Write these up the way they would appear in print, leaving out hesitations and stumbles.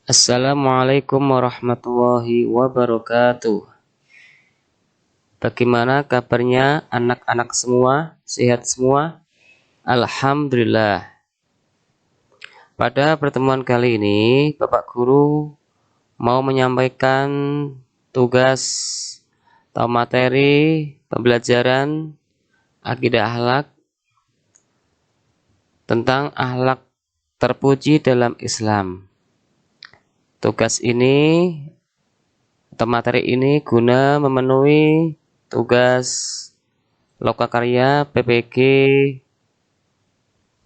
Assalamualaikum warahmatullahi wabarakatuh. Bagaimana kabarnya anak-anak semua? Sehat semua? Alhamdulillah. Pada pertemuan kali ini, Bapak Guru mau menyampaikan tugas atau materi pembelajaran akidah akhlak tentang akhlak terpuji dalam Islam. Tugas ini atau materi ini guna memenuhi tugas lokakarya PPG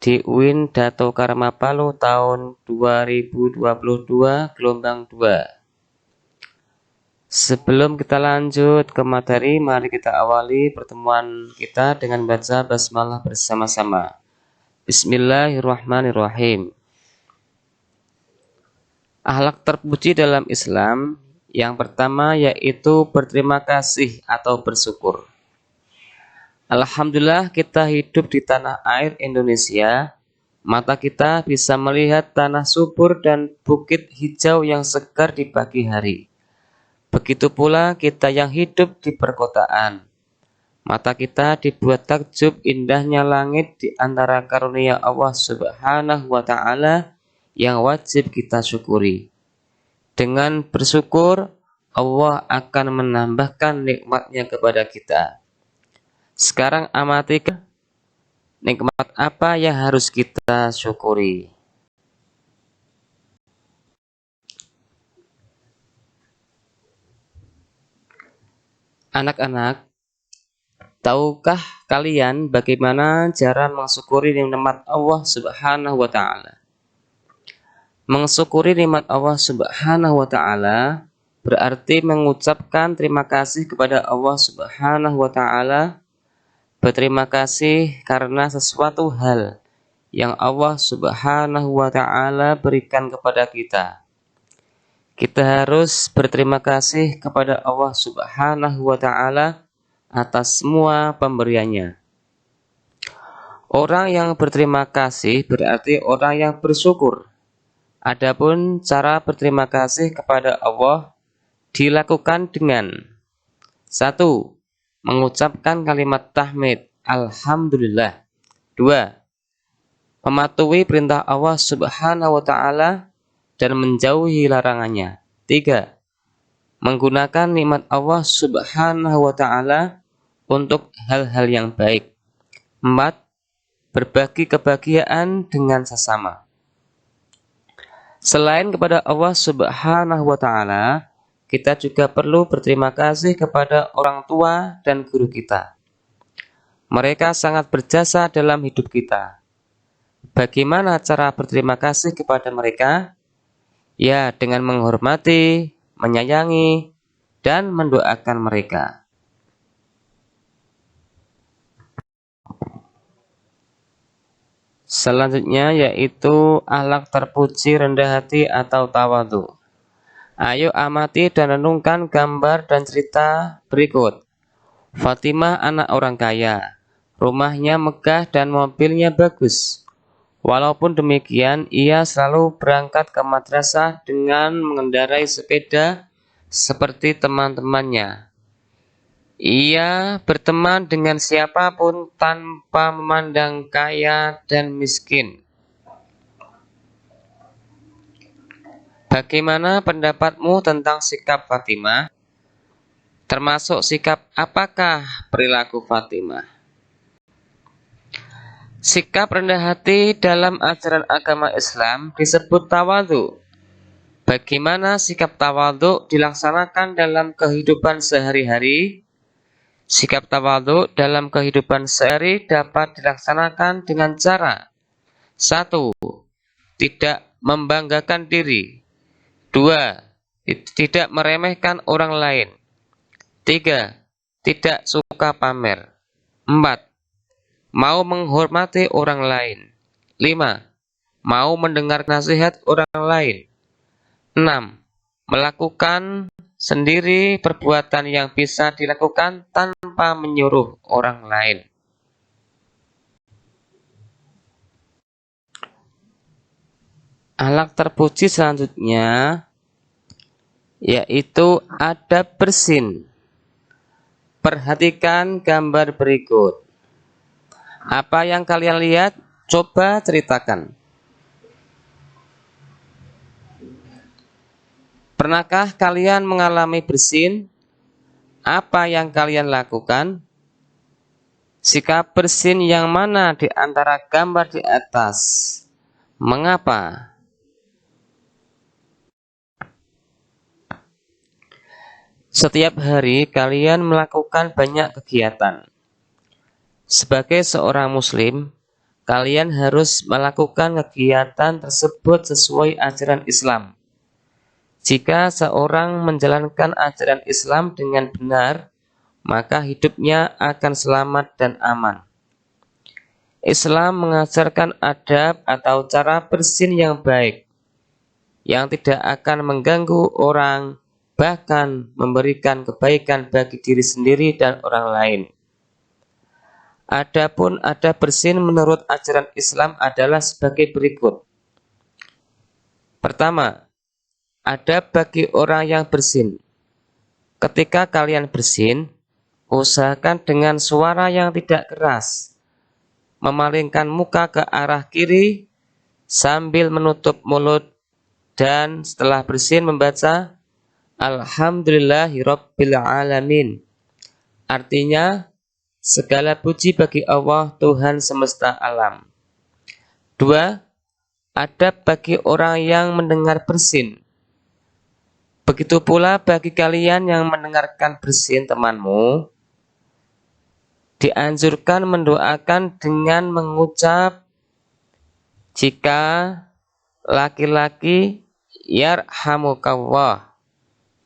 di UIN Dato Karma Palu tahun 2022 gelombang 2. Sebelum kita lanjut ke materi, mari kita awali pertemuan kita dengan baca basmalah bersama-sama. Bismillahirrahmanirrahim. Akhlak terpuji dalam Islam yang pertama yaitu berterima kasih atau bersyukur. Alhamdulillah kita hidup di tanah air Indonesia. Mata kita bisa melihat tanah subur dan bukit hijau yang segar di pagi hari. Begitu pula kita yang hidup di perkotaan. Mata kita dibuat takjub indahnya langit di antara karunia Allah Subhanahu wa Ta'ala yang wajib kita syukuri. Dengan bersyukur, Allah akan menambahkan nikmatnya kepada kita. Sekarang amati nikmat apa yang harus kita syukuri. Anak-anak, tahukah kalian bagaimana cara mensyukuri nikmat Allah Subhanahu wa Ta'ala? Mensyukuri nikmat Allah Subhanahu wa Ta'ala berarti mengucapkan terima kasih kepada Allah Subhanahu wa Ta'ala. Berterima kasih karena sesuatu hal yang Allah Subhanahu wa Ta'ala berikan kepada kita. Kita harus berterima kasih kepada Allah Subhanahu wa Ta'ala atas semua pemberiannya. Orang yang berterima kasih berarti orang yang bersyukur. Adapun cara berterima kasih kepada Allah dilakukan dengan 1. Mengucapkan kalimat tahmid Alhamdulillah. 2. Mematuhi perintah Allah Subhanahu wa Ta'ala dan menjauhi larangannya. 3. Menggunakan nikmat Allah Subhanahu wa Ta'ala untuk hal-hal yang baik. 4. Berbagi kebahagiaan dengan sesama. Selain kepada Allah Subhanahu wa Ta'ala, kita juga perlu berterima kasih kepada orang tua dan guru kita. Mereka sangat berjasa dalam hidup kita. Bagaimana cara berterima kasih kepada mereka? Ya, dengan menghormati, menyayangi, dan mendoakan mereka. Selanjutnya yaitu akhlak terpuji rendah hati atau tawadhu. Ayo amati dan renungkan gambar dan cerita berikut. Fatimah anak orang kaya. Rumahnya megah dan mobilnya bagus. Walaupun demikian, ia selalu berangkat ke madrasah dengan mengendarai sepeda seperti teman-temannya. Ia berteman dengan siapapun tanpa memandang kaya dan miskin. Bagaimana pendapatmu tentang sikap Fatimah? Termasuk sikap apakah perilaku Fatimah? Sikap rendah hati dalam ajaran agama Islam disebut tawadhu. Bagaimana sikap tawadhu dilaksanakan dalam kehidupan sehari-hari? Sikap tawadhu dalam kehidupan sehari dapat dilaksanakan dengan cara 1. Tidak membanggakan diri. 2. Tidak meremehkan orang lain. 3. Tidak suka pamer. 4. Mau menghormati orang lain. 5. Mau mendengar nasihat orang lain. 6. Melakukan sendiri perbuatan yang bisa dilakukan tanpa menyuruh orang lain. Akhlak terpuji selanjutnya yaitu adab bersin. Perhatikan gambar berikut. Apa yang kalian lihat? Coba ceritakan. Pernahkah kalian mengalami bersin? Apa yang kalian lakukan? Sikap bersin yang mana di antara gambar di atas? Mengapa? Setiap hari kalian melakukan banyak kegiatan. Sebagai seorang muslim, kalian harus melakukan kegiatan tersebut sesuai ajaran Islam. Jika seorang menjalankan ajaran Islam dengan benar, maka hidupnya akan selamat dan aman. Islam mengajarkan adab atau cara bersin yang baik, yang tidak akan mengganggu orang, bahkan memberikan kebaikan bagi diri sendiri dan orang lain. Adapun adab bersin menurut ajaran Islam adalah sebagai berikut. Pertama, adab bagi orang yang bersin. Ketika kalian bersin, usahakan dengan suara yang tidak keras, memalingkan muka ke arah kiri sambil menutup mulut, dan setelah bersin membaca Alhamdulillahirabbil alamin. Artinya, segala puji bagi Allah Tuhan semesta alam. 2. Adab bagi orang yang mendengar bersin. Begitu pula bagi kalian yang mendengarkan bersin temanmu, dianjurkan mendoakan dengan mengucap, jika laki-laki yarhamukallah,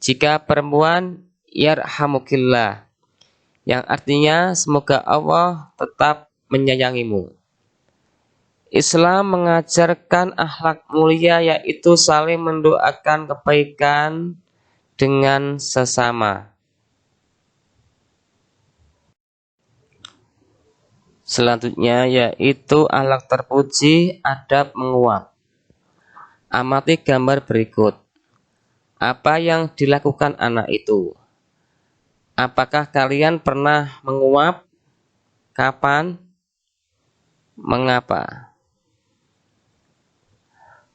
jika perempuan yarhamukillah, yang artinya semoga Allah tetap menyayangimu. Islam mengajarkan akhlak mulia yaitu saling mendoakan kebaikan dengan sesama. Selanjutnya yaitu akhlak terpuji adab menguap. Amati gambar berikut. Apa yang dilakukan anak itu? Apakah kalian pernah menguap? Kapan? Mengapa?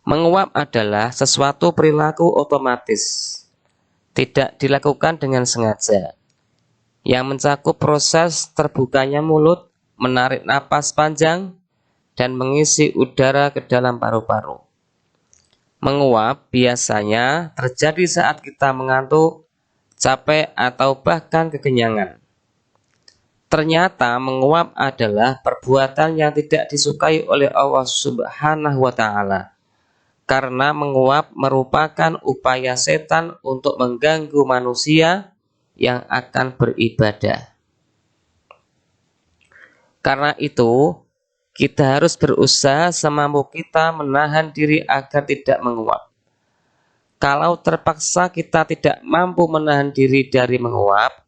Menguap adalah sesuatu perilaku otomatis, tidak dilakukan dengan sengaja, yang mencakup proses terbukanya mulut, menarik napas panjang, dan mengisi udara ke dalam paru-paru. Menguap biasanya terjadi saat kita mengantuk, capek, atau bahkan kekenyangan. Ternyata menguap adalah perbuatan yang tidak disukai oleh Allah Subhanahu wa Ta'ala, karena menguap merupakan upaya setan untuk mengganggu manusia yang akan beribadah. Karena itu, kita harus berusaha semampu kita menahan diri agar tidak menguap. Kalau terpaksa kita tidak mampu menahan diri dari menguap,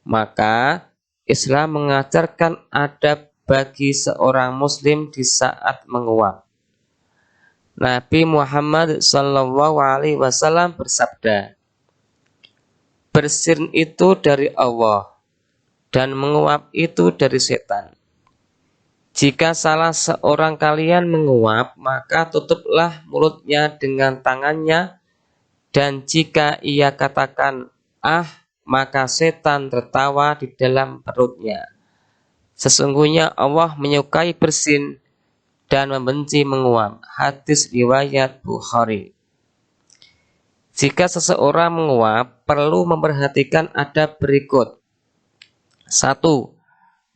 maka Islam mengajarkan adab bagi seorang muslim di saat menguap. Nabi Muhammad SAW bersabda, bersin itu dari Allah dan menguap itu dari setan. Jika salah seorang kalian menguap, maka tutuplah mulutnya dengan tangannya, dan jika ia katakan ah, maka setan tertawa di dalam perutnya. Sesungguhnya Allah menyukai bersin dan membenci menguap. Hadis riwayat Bukhari. Jika seseorang menguap, perlu memperhatikan adab berikut. 1.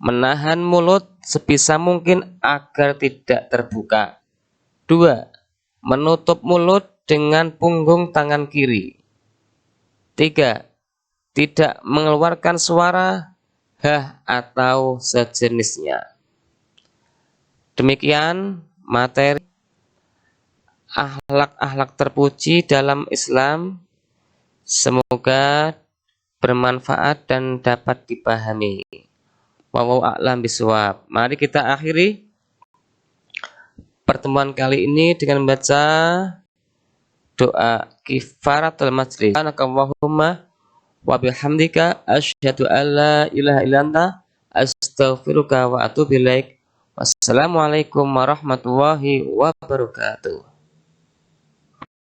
Menahan mulut sebisa mungkin agar tidak terbuka. 2. Menutup mulut dengan punggung tangan kiri. 3. Tidak mengeluarkan suara hah atau sejenisnya. Demikian materi akhlak-akhlak terpuji dalam Islam. Semoga bermanfaat dan dapat dipahami. Wallahu a'lam bishawab. Mari kita akhiri pertemuan kali ini dengan membaca doa kifaratul majlis. Subhanakallahumma wa bihamdika asyhadu an la ilaha illa anta astaghfiruka wa atubu ilaik. Wassalamualaikum warahmatullahi wabarakatuh.